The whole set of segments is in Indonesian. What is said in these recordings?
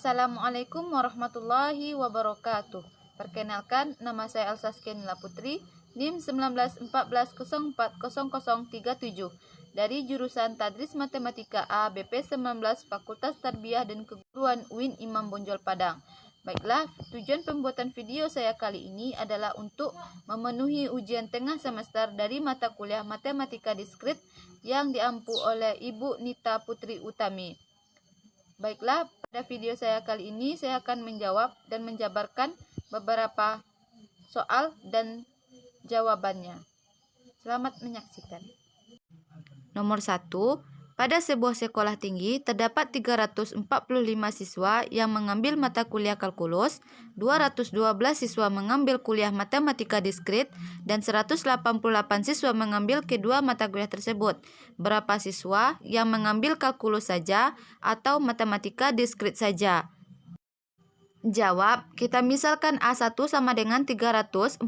Assalamualaikum warahmatullahi wabarakatuh. Perkenalkan, nama saya Elsa Skenila Putri, NIM 1914040037 dari jurusan Tadris Matematika A BP 19 Fakultas Tarbiyah dan Keguruan UIN Imam Bonjol Padang. Baiklah, tujuan pembuatan video saya kali ini adalah untuk memenuhi ujian tengah semester dari mata kuliah Matematika Diskrit yang diampu oleh Ibu Nita Putri Utami. Baiklah, pada video saya kali ini saya akan menjawab dan menjabarkan beberapa soal dan jawabannya. Selamat menyaksikan. Nomor 1. Pada sebuah sekolah tinggi terdapat 345 siswa yang mengambil mata kuliah kalkulus, 212 siswa mengambil kuliah matematika diskrit, dan 188 siswa mengambil kedua mata kuliah tersebut. Berapa siswa yang mengambil kalkulus saja atau matematika diskrit saja? Jawab, kita misalkan A1 sama dengan 345,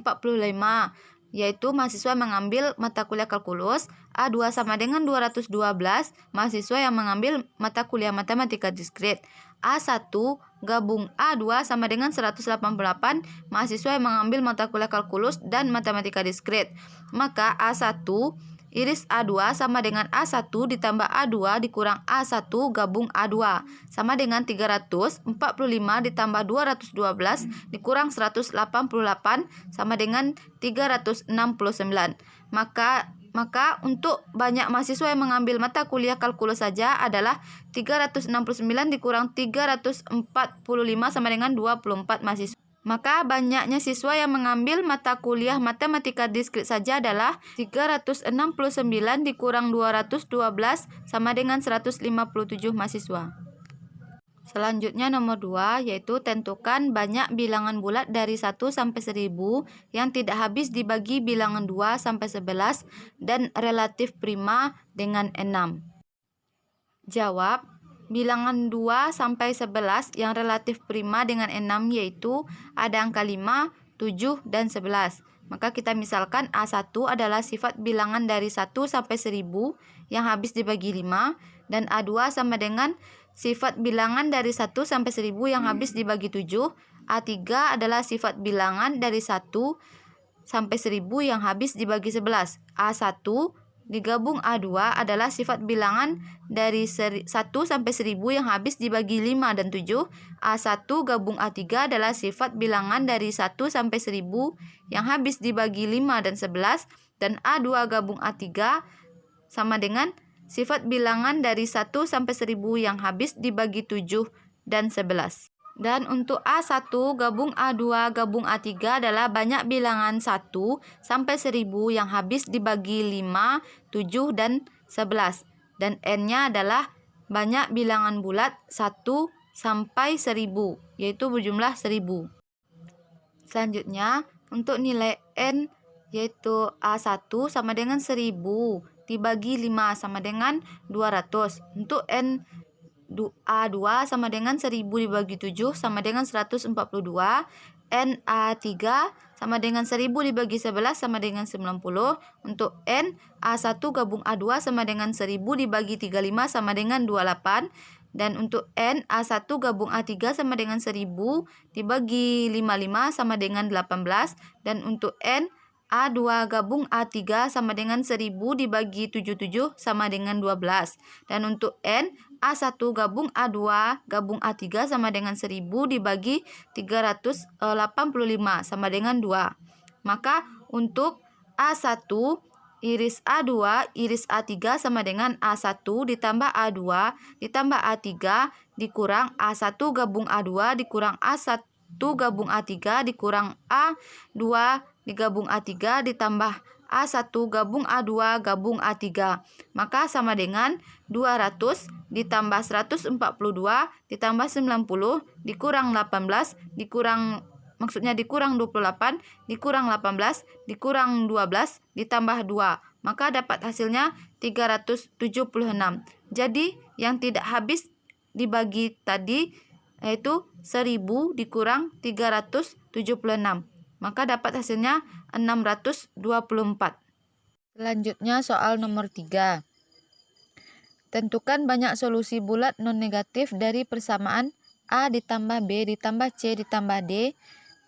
yaitu mahasiswa mengambil mata kuliah kalkulus. A2 sama dengan 212, mahasiswa yang mengambil mata kuliah matematika diskrit. A1 gabung A2 sama dengan 188, mahasiswa yang mengambil mata kuliah kalkulus dan matematika diskrit. Maka A1 iris A2 sama dengan A1 ditambah A2 dikurang A1 gabung A2 sama dengan 345 ditambah 212 dikurang 188 sama dengan 369. Maka untuk banyak mahasiswa yang mengambil mata kuliah kalkulus saja adalah 369 dikurang 345 sama dengan 24 mahasiswa. Maka banyaknya siswa yang mengambil mata kuliah matematika diskrit saja adalah 369 dikurang 212 sama dengan 157 mahasiswa. Selanjutnya nomor 2, yaitu tentukan banyak bilangan bulat dari 1 sampai 1000 yang tidak habis dibagi bilangan 2 sampai 11 dan relatif prima dengan 6. Jawab, bilangan 2 sampai 11 yang relatif prima dengan 6 yaitu ada angka 5, 7, dan 11. Maka kita misalkan A1 adalah sifat bilangan dari 1 sampai 1000 yang habis dibagi 5, dan A2 sama dengan sifat bilangan dari 1 sampai 1000 yang habis dibagi 7. A3 adalah sifat bilangan dari 1 sampai 1000 yang habis dibagi 11. A1 digabung A2 adalah sifat bilangan dari 1 sampai 1000 yang habis dibagi 5 dan 7. A1 gabung A3 adalah sifat bilangan dari 1 sampai 1000 yang habis dibagi 5 dan 11. Dan A2 gabung A3 sama dengan sifat bilangan dari 1 sampai 1000 yang habis dibagi 7 dan 11. Dan untuk A1 gabung A2 gabung A3 adalah banyak bilangan 1 sampai 1000 yang habis dibagi 5, 7, dan 11. Dan N-nya adalah banyak bilangan bulat 1 sampai 1000, yaitu berjumlah 1000. Selanjutnya, untuk nilai N yaitu A1 sama dengan 1000 dibagi 5 sama dengan 200. Untuk N A2 sama dengan 1000 dibagi 7 sama dengan 142. N A3 sama dengan 1000 dibagi 11 sama dengan 90. Untuk N A1 gabung A2 sama dengan 1000 dibagi 35 sama dengan 28. Dan untuk N A1 gabung A3 sama dengan 1000 dibagi 55 sama dengan 18. Dan untuk N A2 gabung A3 sama dengan 1000 dibagi 77 sama dengan 12. Dan untuk N A1 gabung A2 gabung A3 sama dengan 1000 dibagi 385 sama dengan 2. Maka untuk A1 iris A2 iris A3 sama dengan A1 ditambah A2 ditambah A3 dikurang A1 gabung A2 dikurang A1 gabung A3 dikurang A2 digabung A3 ditambah A1 gabung A2 gabung A3. Maka sama dengan 200 ditambah 142 ditambah 90 dikurang 18 dikurang dikurang 28 dikurang 18 dikurang 12 ditambah 2. Maka dapat hasilnya 376. Jadi yang tidak habis dibagi tadi yaitu 1000 dikurang 376. Maka dapat hasilnya 624. Selanjutnya soal nomor 3. Tentukan banyak solusi bulat non negatif dari persamaan A ditambah B ditambah C ditambah D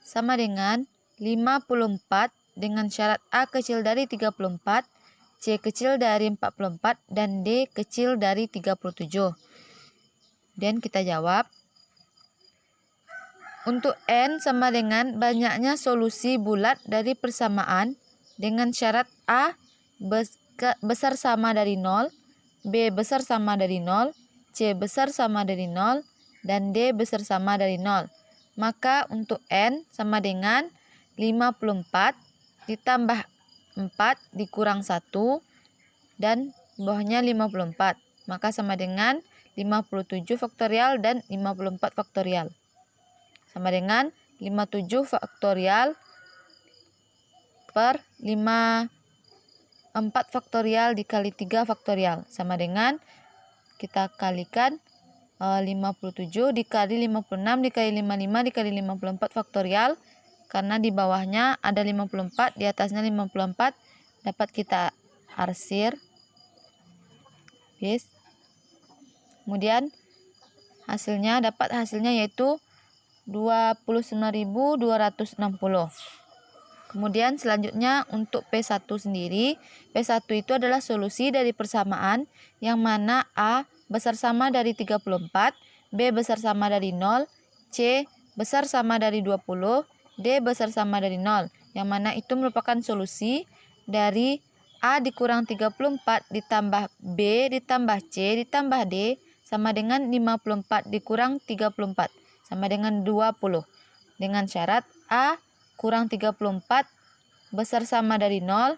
sama dengan 54 dengan syarat A kecil dari 34, C kecil dari 44, dan D kecil dari 37. Dan kita jawab. Untuk N sama dengan banyaknya solusi bulat dari persamaan dengan syarat A besar sama dari 0, B besar sama dari 0, C besar sama dari 0, dan D besar sama dari 0. Maka untuk N sama dengan 54 ditambah 4 dikurang 1 dan bawahnya 54. Maka sama dengan 57 faktorial dan 54 faktorial. Sama dengan 57 faktorial per 54 faktorial dikali 3 faktorial. Sama dengan kita kalikan 57 dikali 56 dikali 55 dikali 54 faktorial. Karena di bawahnya ada 54, di atasnya 54, dapat kita arsir. Yes. Kemudian hasilnya yaitu 29.260. Kemudian selanjutnya untuk P1 sendiri, P1 itu adalah solusi dari persamaan yang mana A besar sama dari 34, B besar sama dari 0, C besar sama dari 20, D besar sama dari 0, yang mana itu merupakan solusi dari A dikurang 34 ditambah B ditambah C ditambah D sama dengan 54 dikurang 34 sama dengan 20. Dengan syarat A kurang 34 besar sama dari 0,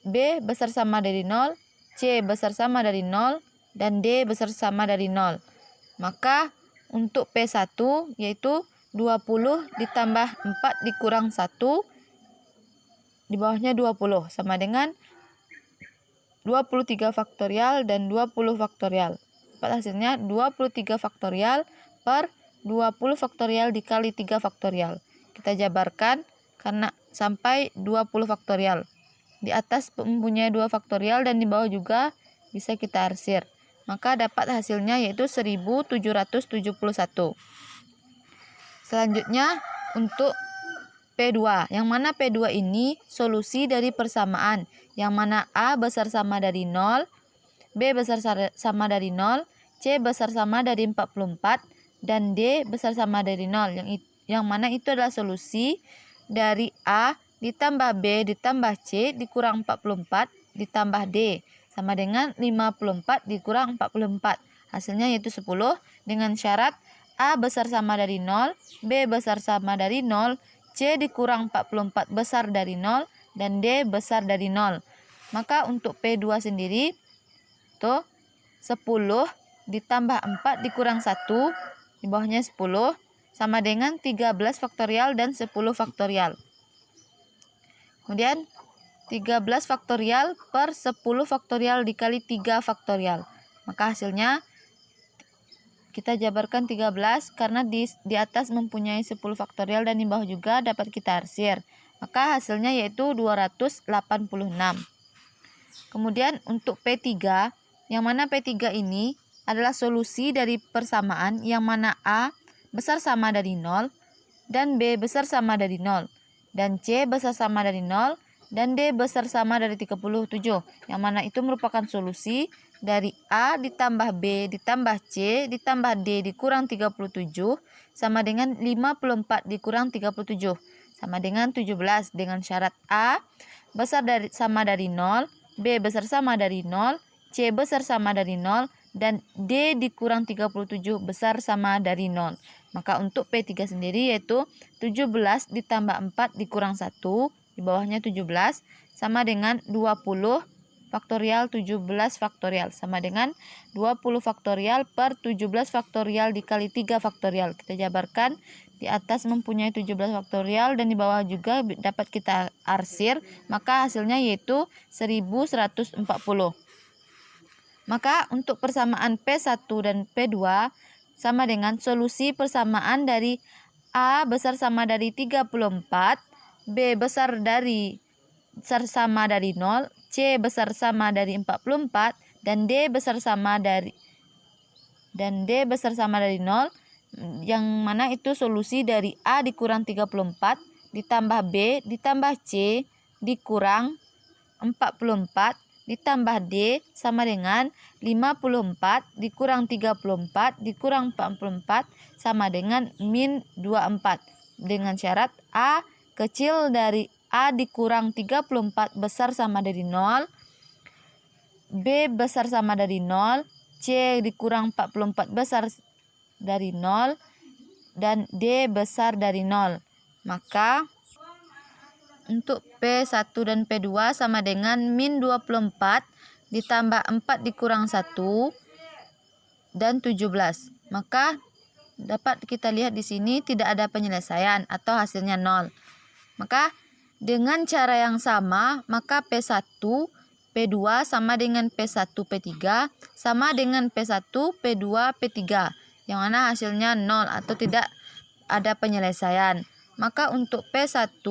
B besar sama dari 0, C besar sama dari 0, dan D besar sama dari 0. Maka untuk P1 yaitu 20 ditambah 4 dikurang 1, di bawahnya 20, sama dengan 23 faktorial dan 20 faktorial. Dapat hasilnya 23 faktorial per 20 faktorial dikali 3 faktorial. Kita jabarkan karena sampai 20 faktorial. Di atas mempunyai 2 faktorial dan di bawah juga bisa kita arsir. Maka dapat hasilnya yaitu 1771. Selanjutnya untuk P2, yang mana P2 ini solusi dari persamaan, yang mana A besar sama dari 0, B besar sama dari 0, C besar sama dari 44, dan D besar sama dari 0, yang mana itu adalah solusi dari A ditambah B ditambah C dikurang 44 ditambah D sama dengan 54 dikurang 44. Hasilnya yaitu 10 dengan syarat A besar sama dari 0, B besar sama dari 0, C dikurang 44 besar dari 0, dan D besar dari 0. Maka untuk P2 sendiri tuh 10 ditambah 4 dikurang 1, di bawahnya 10, sama dengan 13 faktorial dan 10 faktorial. Kemudian 13 faktorial per 10 faktorial dikali 3 faktorial. Maka hasilnya kita jabarkan 13 karena di atas mempunyai 10 faktorial dan di bawah juga dapat kita arsir. Maka hasilnya yaitu 286. Kemudian untuk P3, yang mana P3 ini adalah solusi dari persamaan yang mana A besar sama dari 0 dan B besar sama dari 0 dan C besar sama dari 0 dan D besar sama dari 37, yang mana itu merupakan solusi dari A ditambah B ditambah C ditambah D dikurang 37 sama dengan 54 dikurang 37 sama dengan 17, dengan syarat A besar sama dari 0, B besar sama dari 0, C besar sama dari 0, dan D dikurang 37 besar sama dari 0. Maka untuk P3 sendiri yaitu 17 ditambah 4 dikurang 1, di bawahnya 17, sama dengan 20 faktorial 17 faktorial, sama dengan 20 faktorial per 17 faktorial dikali 3 faktorial. Kita jabarkan, di atas mempunyai 17 faktorial dan di bawah juga dapat kita arsir, maka hasilnya yaitu 1140. Maka untuk persamaan P1 dan P2 sama dengan solusi persamaan dari A besar sama dari 34, B besar sama dari 0, C besar sama dari 44, dan D besar sama dari 0, yang mana itu solusi dari A dikurang 34 ditambah B ditambah C dikurang 44 ditambah D sama dengan 54 dikurang 34 dikurang 44 sama dengan min 24. Dengan syarat A kecil dari A dikurang 34 besar sama dari 0, B besar sama dari 0, C dikurang 44 besar dari 0, dan D besar dari 0. Maka untuk P1 dan P2 sama dengan min 24 ditambah 4 dikurang 1 dan 17. Maka dapat kita lihat di sini tidak ada penyelesaian atau hasilnya 0. Maka dengan cara yang sama, maka P1 P2 sama dengan P1 P3 sama dengan P1 P2 P3 yang mana hasilnya 0 atau tidak ada penyelesaian. Maka untuk P1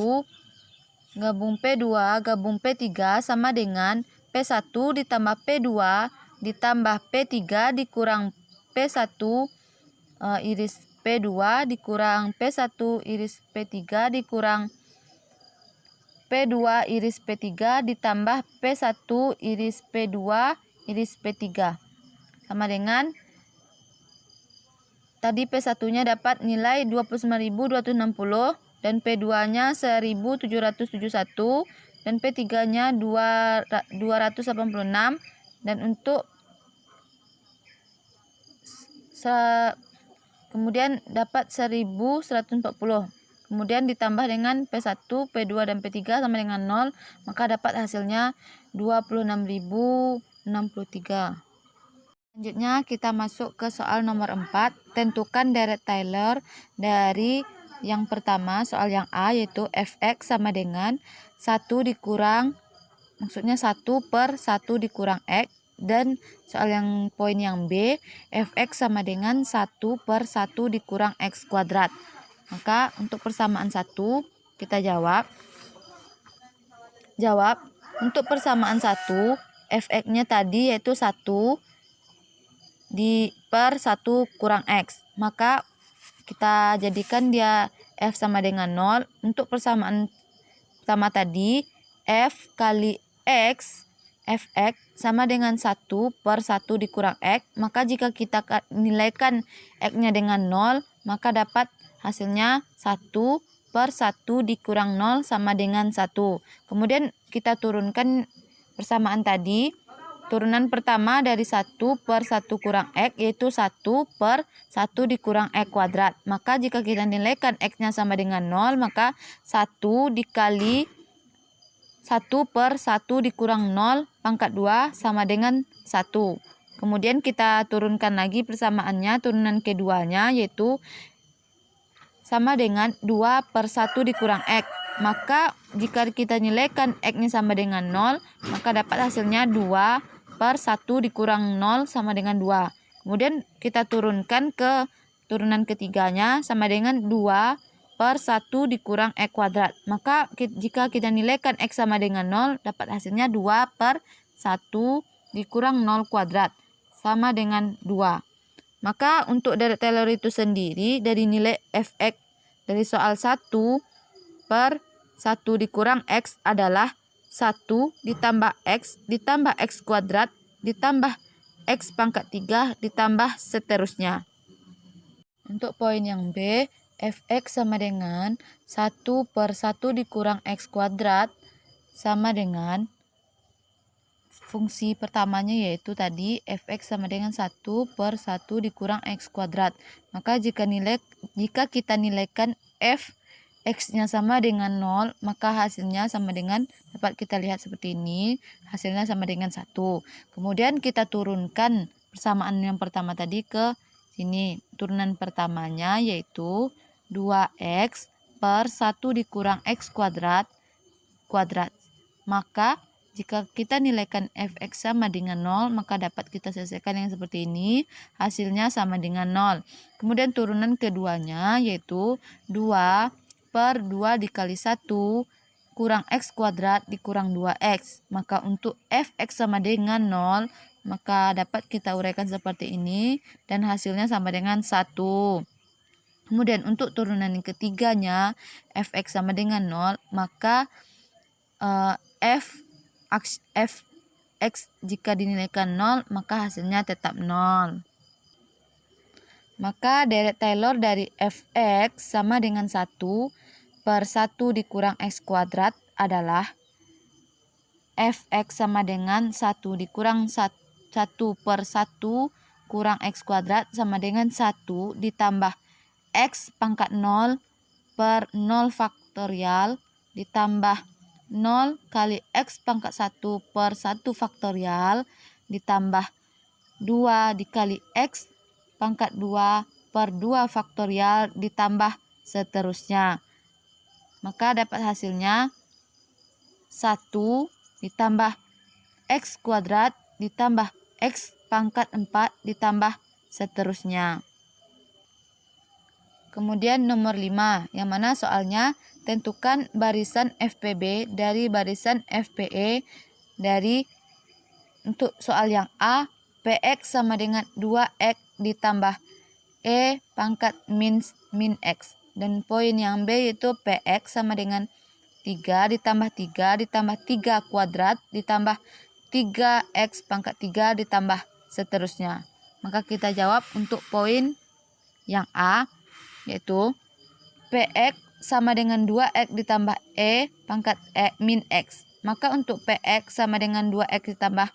gabung P2 gabung P3 sama dengan P1 ditambah P2 ditambah P3 dikurang P1 iris P2 dikurang P1 iris P3 dikurang P2 iris P3 ditambah P1 iris P2 iris P3 sama dengan tadi P1-nya dapat nilai 29.260 dan P2-nya 1.771 dan P3-nya 286 dan untuk kemudian dapat 1.140. Kemudian ditambah dengan P1, P2 dan P3 sama dengan 0, maka dapat hasilnya 26.063. Selanjutnya kita masuk ke soal nomor 4. Tentukan deret Taylor dari yang pertama, soal yang A, yaitu fx sama dengan 1 dikurang, maksudnya 1 per 1 dikurang x. Dan soal yang poin yang B, fx sama dengan 1 per 1 dikurang x kuadrat. Maka untuk persamaan 1 kita jawab. Untuk persamaan 1, fx-nya tadi yaitu 1 per 1 kurang x. Maka kita jadikan dia f sama dengan 0. Untuk persamaan pertama tadi, f kali x, fx sama dengan 1 per 1 dikurang x. Maka jika kita nilaikan x-nya dengan 0, maka dapat hasilnya 1 per 1 dikurang 0 sama dengan 1. Kemudian kita turunkan persamaan tadi. Turunan pertama dari 1 per 1 kurang x yaitu 1 per 1 dikurang x kuadrat. Maka jika kita nilaikan x-nya sama dengan 0, maka 1 dikali 1 per 1 dikurang 0 pangkat 2 sama dengan 1. Kemudian kita turunkan lagi persamaannya, turunan keduanya yaitu sama dengan 2 per 1 dikurang x. Maka jika kita nilaikan x-nya sama dengan 0, maka dapat hasilnya 2 per 1 dikurang 0 sama dengan 2. Kemudian kita turunkan ke turunan ketiganya sama dengan 2 per 1 dikurang x kuadrat. Maka jika kita nilaikan x sama dengan 0, dapat hasilnya 2 per 1 dikurang 0 kuadrat sama dengan 2. Maka untuk deret Taylor itu sendiri dari nilai fx dari soal 1 per 1 dikurang x adalah 1 ditambah x kuadrat ditambah x pangkat 3 ditambah seterusnya. Untuk poin yang B, fx sama dengan 1 per 1 dikurang x kuadrat sama dengan fungsi pertamanya yaitu tadi fx sama dengan 1 per 1 dikurang x kuadrat. Maka jika kita nilaikan f x-nya sama dengan 0, maka hasilnya sama dengan, dapat kita lihat seperti ini, hasilnya sama dengan 1. Kemudian kita turunkan persamaan yang pertama tadi ke sini. Turunan pertamanya yaitu 2x per 1 dikurang x kuadrat. Maka jika kita nilaikan fx sama dengan 0, maka dapat kita selesaikan yang seperti ini, hasilnya sama dengan 0. Kemudian turunan keduanya yaitu 2 per 2 dikali 1 kurang x kuadrat dikurang 2x. Maka untuk fx sama dengan 0, maka dapat kita uraikan seperti ini dan hasilnya sama dengan 1. Kemudian untuk turunan yang ketiganya, fx sama dengan 0, maka fx jika dinilaikan 0, maka hasilnya tetap 0. Maka deret Taylor dari fx sama dengan 1 per 1 dikurang x kuadrat adalah fx sama dengan 1 dikurang 1 per 1 kurang x kuadrat sama dengan 1 ditambah x pangkat 0 per 0 faktorial ditambah 0 kali x pangkat 1 per 1 faktorial ditambah 2 dikali x pangkat 2 per 2 faktorial ditambah seterusnya. Maka dapat hasilnya 1 ditambah x kuadrat ditambah x pangkat 4 ditambah seterusnya. Kemudian nomor 5, yang mana soalnya tentukan barisan FPB dari barisan FPE dari untuk soal yang A, PX sama dengan 2X ditambah E pangkat min X. Dan poin yang B yaitu PX sama dengan 3 ditambah 3 kuadrat ditambah 3x pangkat 3 ditambah seterusnya. Maka kita jawab untuk poin yang A, yaitu PX sama dengan 2x ditambah E pangkat min X. Maka untuk PX sama dengan 2x ditambah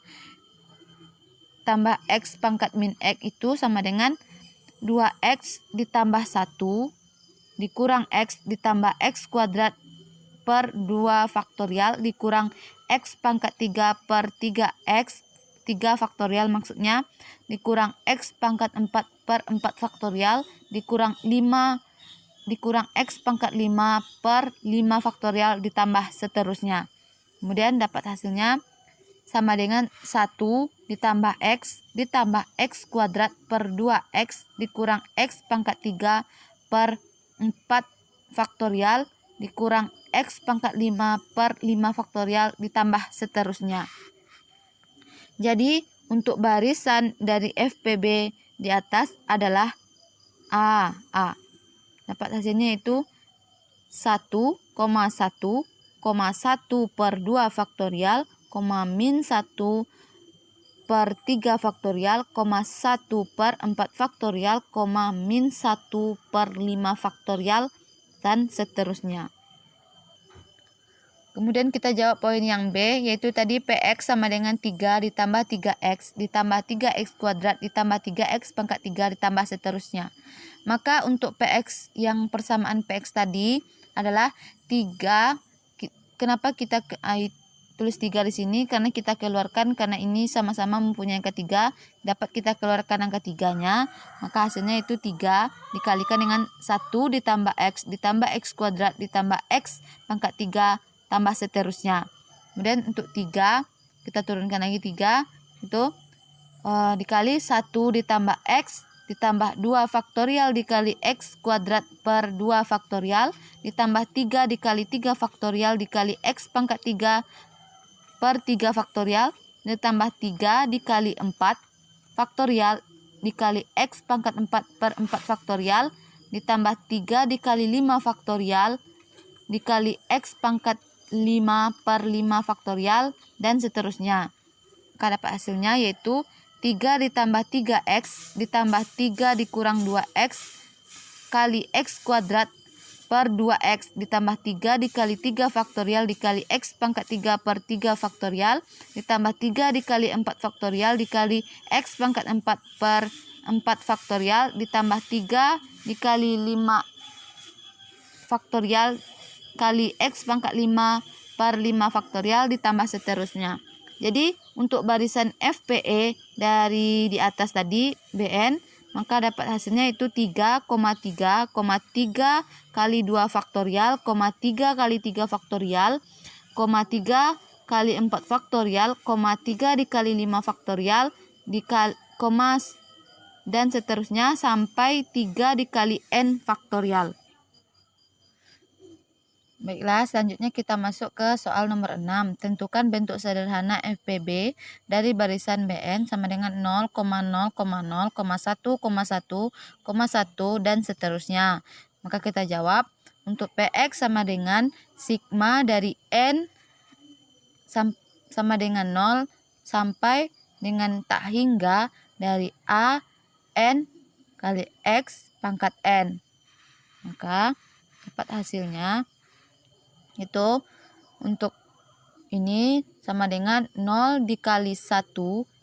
X pangkat min X itu sama dengan 2x ditambah 1 dikurang x ditambah x kuadrat per 2 faktorial dikurang x pangkat 3 per 3x 3 faktorial maksudnya dikurang x pangkat 4 per 4 faktorial dikurang 5 dikurang x pangkat 5 per 5 faktorial ditambah seterusnya. Kemudian dapat hasilnya sama dengan 1 ditambah x kuadrat per 2x dikurang x pangkat 3 per 4 faktorial dikurang x pangkat 5 per 5 faktorial ditambah seterusnya. Jadi untuk barisan dari FPB di atas adalah A. Dapat hasilnya itu 1,1 per 2 faktorial, min 1 per 3 faktorial, 1 per 4 faktorial, min 1 per 5 faktorial, dan seterusnya. Kemudian kita jawab poin yang B, yaitu tadi PX sama dengan 3 ditambah 3X ditambah 3X kuadrat ditambah 3X pangkat 3 ditambah seterusnya. Maka untuk PX yang persamaan PX tadi adalah 3. Kenapa kita tulis 3 di sini? Karena kita keluarkan, karena ini sama-sama mempunyai angka 3, dapat kita keluarkan angka 3-nya. Maka hasilnya itu 3 dikalikan dengan 1 ditambah X kuadrat ditambah X pangkat 3 tambah seterusnya. Kemudian untuk 3 kita turunkan lagi 3 itu dikali 1 ditambah X ditambah 2 faktorial dikali X kuadrat per 2 faktorial ditambah 3 dikali 3 faktorial dikali X pangkat 3 per 3 faktorial ditambah 3 dikali 4 faktorial dikali X pangkat 4 per 4 faktorial ditambah 3 dikali 5 faktorial dikali X pangkat 5 per 5 faktorial dan seterusnya. Maka dapat hasilnya yaitu 3 ditambah 3x ditambah 3 dikurang 2x kali x kuadrat per 2x ditambah 3 dikali 3 faktorial dikali x pangkat 3 per 3 faktorial ditambah 3 dikali 4 faktorial dikali x pangkat 4 per 4 faktorial ditambah 3 dikali 5 faktorial kali x pangkat 5 per 5 faktorial ditambah seterusnya. Jadi untuk barisan FPE dari di atas tadi BN, maka dapat hasilnya itu 3,3 kali 2 faktorial, 3 kali 3 faktorial, 3 kali 4 faktorial, 3 dikali 5 faktorial, dikali, dan seterusnya sampai 3 dikali N faktorial. Baiklah, selanjutnya kita masuk ke soal nomor 6. Tentukan bentuk sederhana FPB dari barisan BN sama dengan 0,0,0,1,1,1, dan seterusnya. Maka kita jawab, untuk PX sama dengan sigma dari N sama dengan 0 sampai dengan tak hingga dari A N kali X pangkat N. Maka dapat hasilnya itu untuk ini sama dengan 0 dikali 1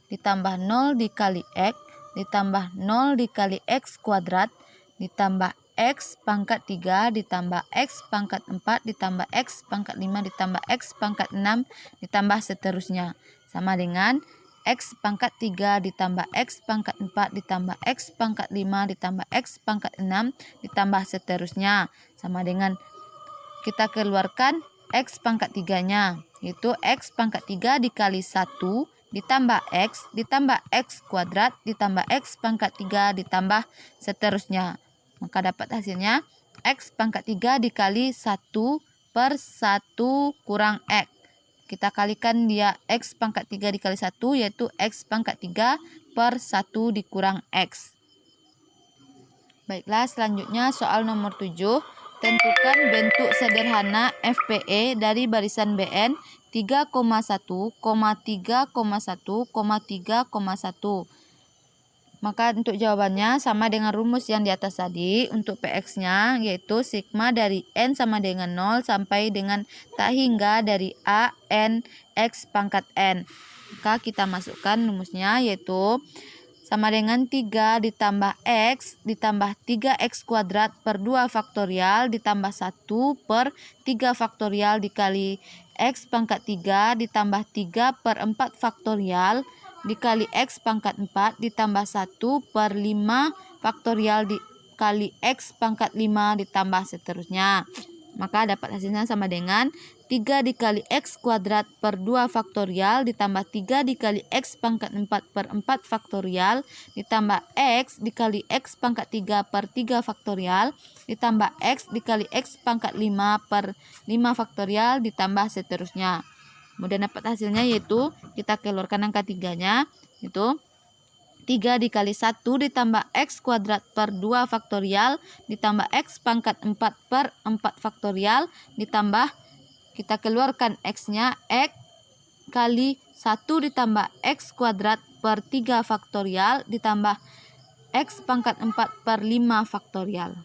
ditambah 0 dikali X ditambah 0 dikali X kuadrat ditambah X pangkat 3 ditambah X pangkat 4 ditambah X pangkat 5 ditambah X pangkat 6 ditambah seterusnya sama dengan X pangkat 3 ditambah X pangkat 4 ditambah X pangkat 5 ditambah X pangkat 6 ditambah seterusnya sama dengan kita keluarkan X pangkat 3-nya, yaitu X pangkat 3 dikali 1 ditambah X kuadrat ditambah X pangkat 3 ditambah seterusnya. Maka dapat hasilnya X pangkat 3 dikali 1 per 1 kurang X. Kita kalikan dia X pangkat 3 dikali 1, yaitu X pangkat 3 per 1 dikurang X. Baiklah, selanjutnya soal nomor 7. Tentukan bentuk sederhana FPE dari barisan BN 3,1, 3,1, 3,1. Maka untuk jawabannya sama dengan rumus yang di atas tadi. Untuk PX-nya yaitu sigma dari N sama dengan 0 sampai dengan tak hingga dari A N X pangkat N. Maka kita masukkan rumusnya yaitu sama dengan 3 ditambah X ditambah 3X kuadrat per 2 faktorial ditambah 1 per 3 faktorial dikali X pangkat 3 ditambah 3 per 4 faktorial dikali X pangkat 4 ditambah 1 per 5 faktorial dikali X pangkat 5 ditambah seterusnya. Maka dapat hasilnya sama dengan 3 dikali X kuadrat per 2 faktorial ditambah 3 dikali X pangkat 4 per 4 faktorial ditambah X dikali X pangkat 3 per 3 faktorial ditambah X dikali X pangkat 5 per 5 faktorial ditambah seterusnya. Kemudian dapat hasilnya yaitu kita keluarkan angka 3-nya itu 3 dikali 1 ditambah X kuadrat per 2 faktorial ditambah X pangkat 4 per 4 faktorial ditambah kita keluarkan X-nya X kali 1 ditambah X kuadrat per 3 faktorial ditambah X pangkat 4 per 5 faktorial.